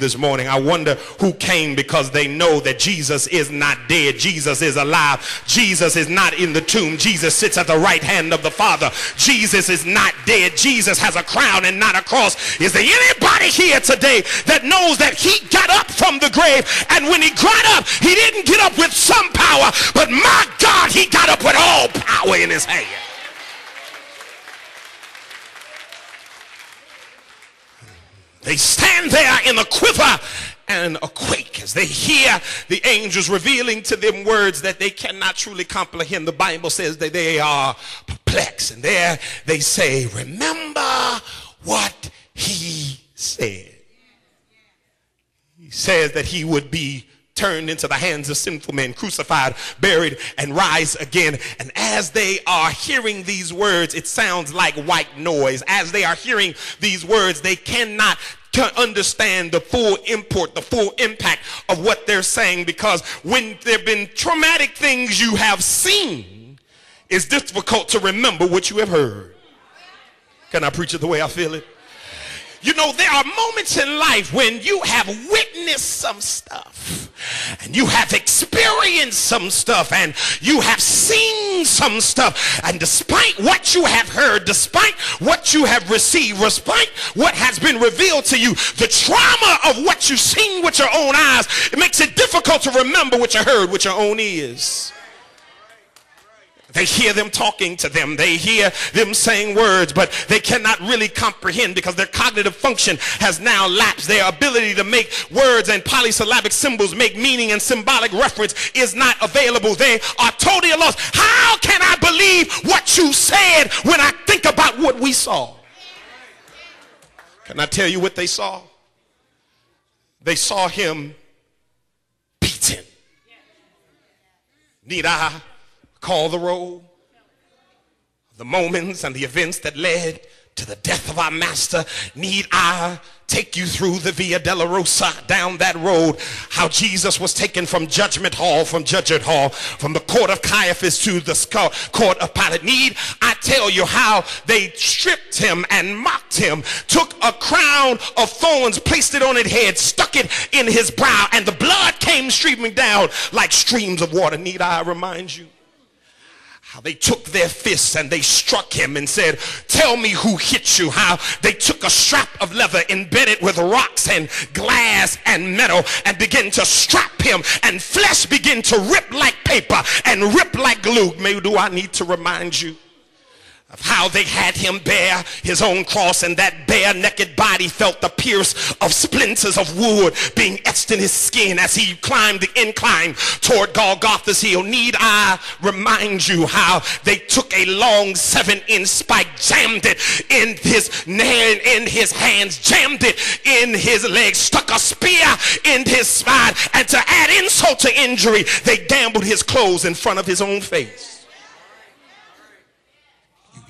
this morning. I wonder who came because they know that Jesus is not dead. Jesus is alive. Jesus is not in the tomb. Jesus sits at the right hand of the Father. Jesus is not dead. Jesus has a crown and not a cross. Is there anybody here today that knows that he got up from the grave, and when he got up, he didn't get up with some power, but my God, he got up with all power in his hand. They stand there in a quiver and a quake as they hear the angels revealing to them words that they cannot truly comprehend. The Bible says that they are perplexed, and there they say, remember what he said. He says that he would be turned into the hands of sinful men, crucified, buried, and rise again. And as they are hearing these words, it sounds like white noise. As they are hearing these words, they cannot understand the full import, the full impact of what they're saying, because when there have been traumatic things you have seen, it's difficult to remember what you have heard. Can I preach it the way I feel it? You know, there are moments in life when you have witnessed some stuff, and you have experienced some stuff, and you have seen some stuff, and despite what you have heard, despite what you have received, despite what has been revealed to you, the trauma of what you've seen with your own eyes, it makes it difficult to remember what you heard with your own ears. They hear them talking to them. They hear them saying words, but they cannot really comprehend because their cognitive function has now lapsed. Their ability to make words and polysyllabic symbols make meaning and symbolic reference is not available. They are totally lost. How can I believe what you said when I think about what we saw? Can I tell you what they saw? They saw him beaten. Need I call the roll? The moments and the events that led to the death of our master. Need I take you through the Via Dolorosa, down that road, how Jesus was taken from judgment hall, from the court of Caiaphas to the court of Pilate? Need I tell you how they stripped him and mocked him, took a crown of thorns, placed it on his head, stuck it in his brow, and the blood came streaming down like streams of water? Need I remind you how they took their fists and they struck him and said, tell me who hit you? How they took a strap of leather embedded with rocks and glass and metal and began to strap him, and flesh began to rip like paper and rip like glue. Maybe do I need to remind you of how they had him bear his own cross, and that bare naked body felt the pierce of splinters of wood being etched in his skin as he climbed the incline toward Golgotha's hill? Need I remind you how they took a long 7-inch spike, jammed it in his hands, jammed it in his legs, stuck a spear in his spine, and to add insult to injury, they gambled his clothes in front of his own face.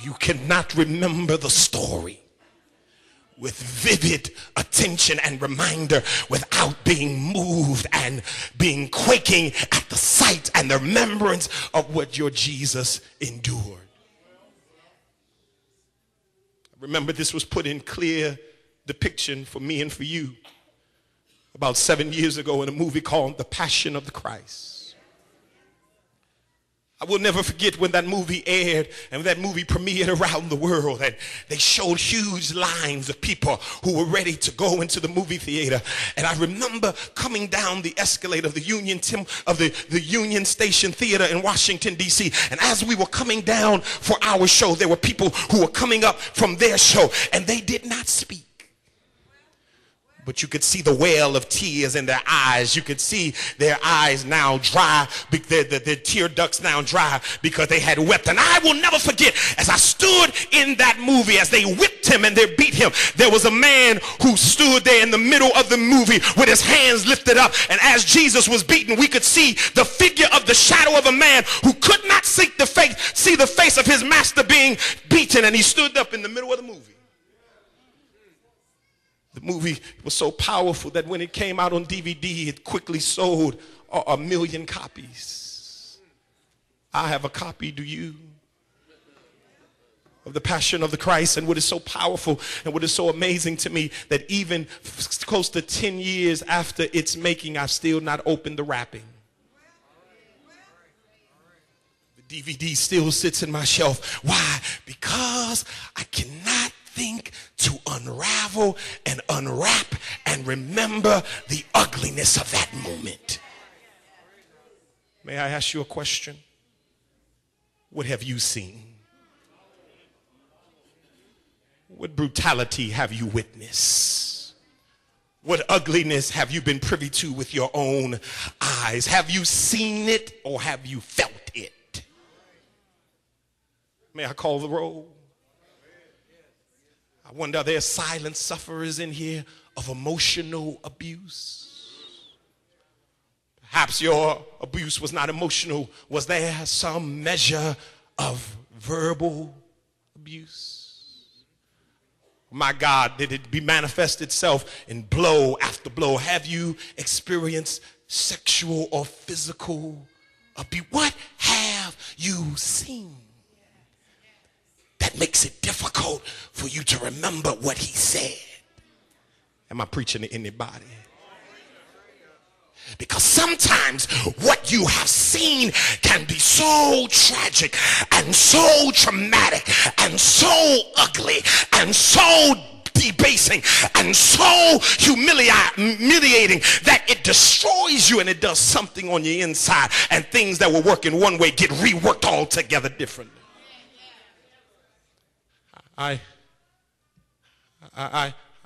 You cannot remember the story with vivid attention and reminder without being moved and being quaking at the sight and the remembrance of what your Jesus endured. Remember, this was put in clear depiction for me and for you about 7 years ago in a movie called The Passion of the Christ. I will never forget when that movie aired and that movie premiered around the world, and they showed huge lines of people who were ready to go into the movie theater. And I remember coming down the escalator of the Union Station Theater in Washington, D.C. And as we were coming down for our show, there were people who were coming up from their show, and they did not speak. But you could see the well of tears in their eyes. You could see their eyes now dry, their tear ducts now dry because they had wept. And I will never forget, as I stood in that movie, as they whipped him and they beat him, there was a man who stood there in the middle of the movie with his hands lifted up. And as Jesus was beaten, we could see the figure of the shadow of a man who could not see the face of his master being beaten. And he stood up in the middle of the movie. The movie was so powerful that when it came out on DVD, it quickly sold 1 million copies. I have a copy, do you? of the Passion of the Christ. And what is so powerful and what is so amazing to me, that even close to 10 years after its making, I've still not opened the wrapping. The DVD still sits in my shelf. Why? Because I cannot think to unravel and unwrap and remember the ugliness of that moment. May I ask you a question? What have you seen? What brutality have you witnessed? What ugliness have you been privy to with your own eyes? Have you seen it or have you felt it? May I call the roll? I wonder, are there silent sufferers in here of emotional abuse? Perhaps your abuse was not emotional. Was there some measure of verbal abuse? My God, did it be manifest itself in blow after blow? Have you experienced sexual or physical abuse? What have you seen that makes it difficult for you to remember what he said? Am I preaching to anybody? Because sometimes what you have seen can be so tragic and so traumatic and so ugly and so debasing and so humiliating that it destroys you, and it does something on your inside, and things that were working one way get reworked altogether differently. I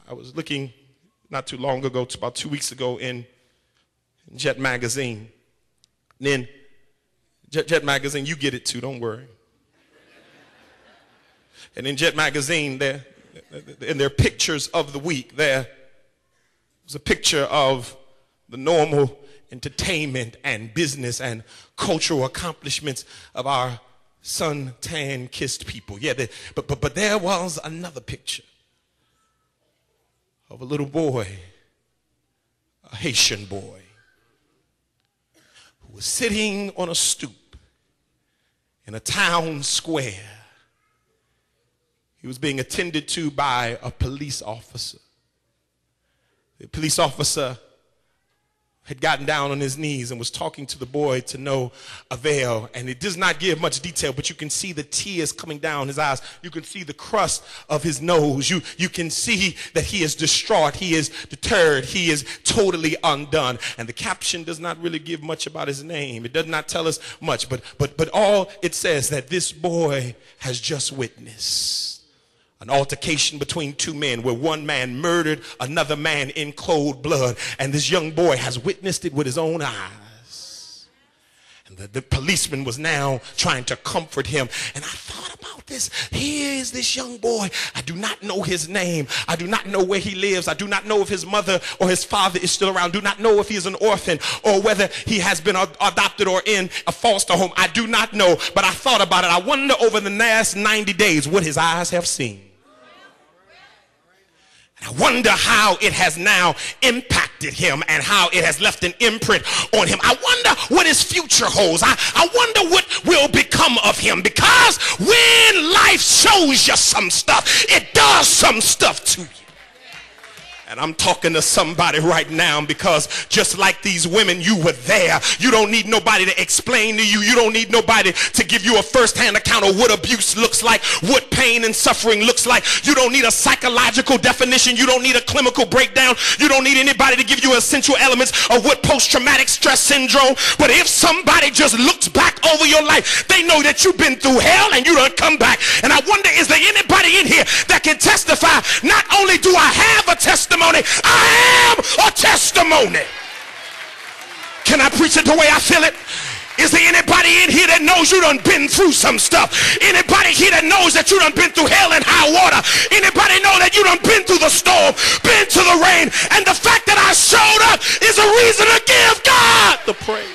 was looking not too long ago, about 2 weeks ago, in Jet magazine. And then Jet magazine, you get it too, don't worry. And in Jet magazine, in their pictures of the week, there was a picture of the normal entertainment and business and cultural accomplishments of our sun-tan kissed people. Yeah, but there was another picture of a little boy, a Haitian boy, who was sitting on a stoop in a town square. He was being attended to by a police officer. The police officer had gotten down on his knees and was talking to the boy to no avail. And it does not give much detail, but you can see the tears coming down his eyes. You can see the crust of his nose. You can see that he is distraught. He is deterred. He is totally undone. And the caption does not really give much about his name. It does not tell us much, but all it says that this boy has just witnessed an altercation between two men where one man murdered another man in cold blood, and this young boy has witnessed it with his own eyes. And the policeman was now trying to comfort him. And I thought about this. Here is this young boy. I do not know his name. I do not know where he lives. I do not know if his mother or his father is still around. I do not know if he is an orphan or whether he has been adopted or in a foster home. I do not know. But I thought about it. I wonder over the last 90 days what his eyes have seen. I wonder how it has now impacted him and how it has left an imprint on him. I wonder what his future holds. I wonder what will become of him, because when life shows you some stuff, it does some stuff to you. And I'm talking to somebody right now, because just like these women, you were there. You don't need nobody to explain to you. You don't need nobody to give you a first-hand account of what abuse looks like, what pain and suffering looks like. You don't need a psychological definition. You don't need a clinical breakdown. You don't need anybody to give you essential elements of what post-traumatic stress syndrome. But if somebody just looks back over your life, they know that you've been through hell and you don't come back. And I wonder, is there anybody in here that can testify, not only do I have a testimony, I am a testimony? Can I preach it the way I feel it? Is there anybody in here that knows you done been through some stuff? Anybody here that knows that you done been through hell and high water? Anybody know that you done been through the storm, been to the rain, and the fact that I showed up is a reason to give God the praise?